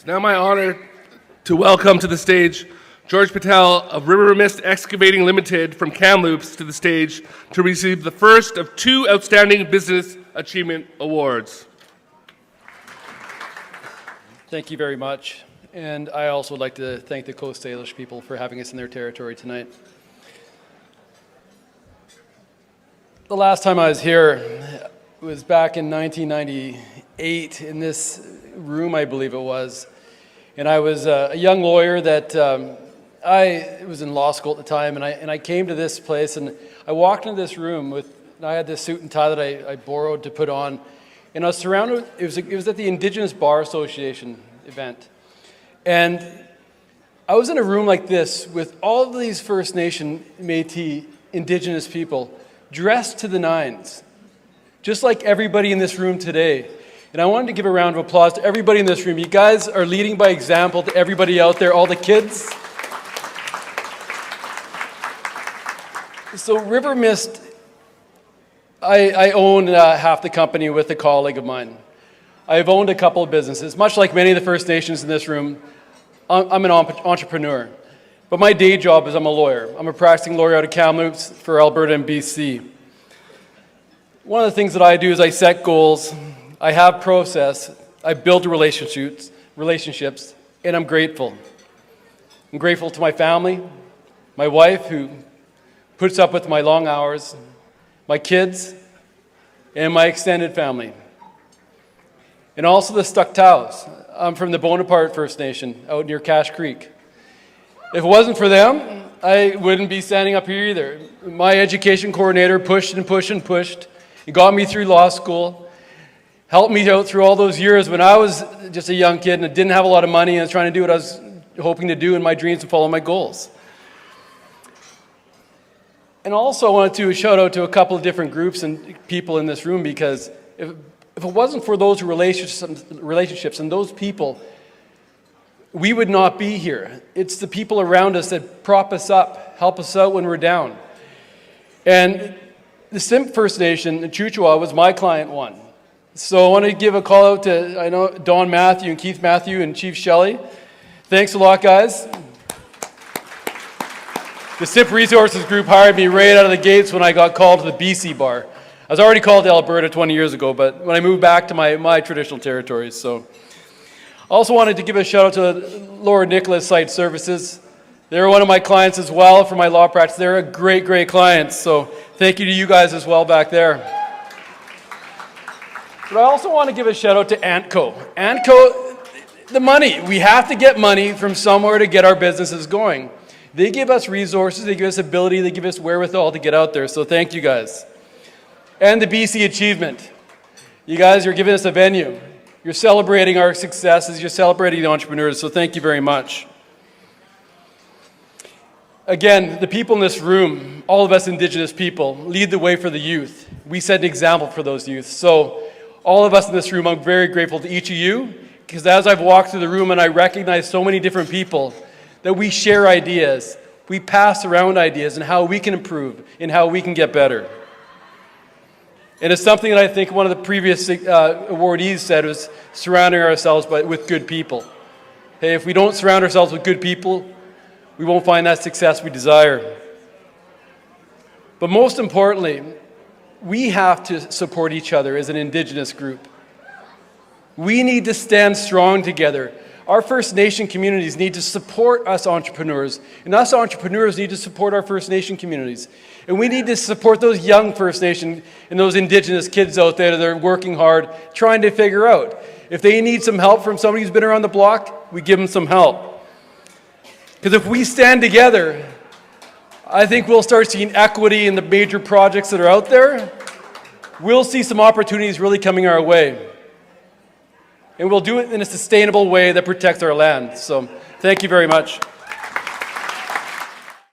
It's now my honor to welcome to the stage George Patel of Rivermist Excavating Ltd from Kamloops to the stage to receive the first of 2 Outstanding Business Achievement Awards. Thank you very much. And I also would like to thank the Coast Salish people for having us in their territory tonight. The last time I was here was back in 1998 in this room, I believe it was. And I was a young lawyer that I was in law school at the time, and I came to this place, and I walked into this room with, I had this suit and tie that I borrowed to put on, and I was surrounded, it was at the Indigenous Bar Association event. And I was in a room like this with all of these First Nation, Métis, Indigenous people dressed to the nines, just like everybody in this room today. And I wanted to give a round of applause to everybody in this room. You guys are leading by example to everybody out there, all the kids. So Rivermist, I own half the company with a colleague of mine. I've owned a couple of businesses. Much like many of the First Nations in this room, I'm an entrepreneur. But my day job is I'm a lawyer. I'm a practicing lawyer out of Kamloops for Alberta and BC. One of the things that I do is I set goals, I have process, I build relationships, and I'm grateful. I'm grateful to my family, my wife who puts up with my long hours, my kids, and my extended family. And also the Stucktows. I'm from the Bonaparte First Nation out near Cache Creek. If it wasn't for them, I wouldn't be standing up here either. My education coordinator pushed and pushed and pushed. He got me through law school, helped me out through all those years when I was just a young kid and I didn't have a lot of money and I was trying to do what I was hoping to do in my dreams and follow my goals. And also I wanted to shout out to a couple of different groups and people in this room, because if it wasn't for those relationships and those people, we would not be here. It's the people around us that prop us up, help us out when we're down. And the Simp First Nation, the Chuchua, was my client one. So I want to give a call out to, I know, Don Matthew and Keith Matthew and Chief Shelley. Thanks a lot, guys. The Simp Resources Group hired me right out of the gates when I got called to the BC bar. I was already called to Alberta 20 years ago, but when I moved back to my traditional territories. So I also wanted to give a shout out to Lord Nicholas Site Services. They're one of my clients as well for my law practice. They're a great, great client. So thank you to you guys as well back there. But I also want to give a shout out to Antco. Antco, the money. We have to get money from somewhere to get our businesses going. They give us resources, they give us ability, they give us wherewithal to get out there. So thank you guys. And the BC Achievement. You guys are giving us a venue. You're celebrating our successes, you're celebrating the entrepreneurs, so thank you very much. Again, the people in this room, all of us Indigenous people, lead the way for the youth. We set an example for those youth. So all of us in this room, I'm very grateful to each of you, because as I've walked through the room and I recognize so many different people, that we share ideas, we pass around ideas and how we can improve and how we can get better. And it's something that I think one of the previous awardees said was surrounding ourselves with good people. Hey, if we don't surround ourselves with good people, we won't find that success we desire. But most importantly, we have to support each other as an Indigenous group. We need to stand strong together. Our First Nation communities need to support us entrepreneurs, and us entrepreneurs need to support our First Nation communities. And we need to support those young First Nation and those Indigenous kids out there that are working hard, trying to figure out. If they need some help from somebody who's been around the block, we give them some help. Because if we stand together, I think we'll start seeing equity in the major projects that are out there. We'll see some opportunities really coming our way. And we'll do it in a sustainable way that protects our land. So thank you very much.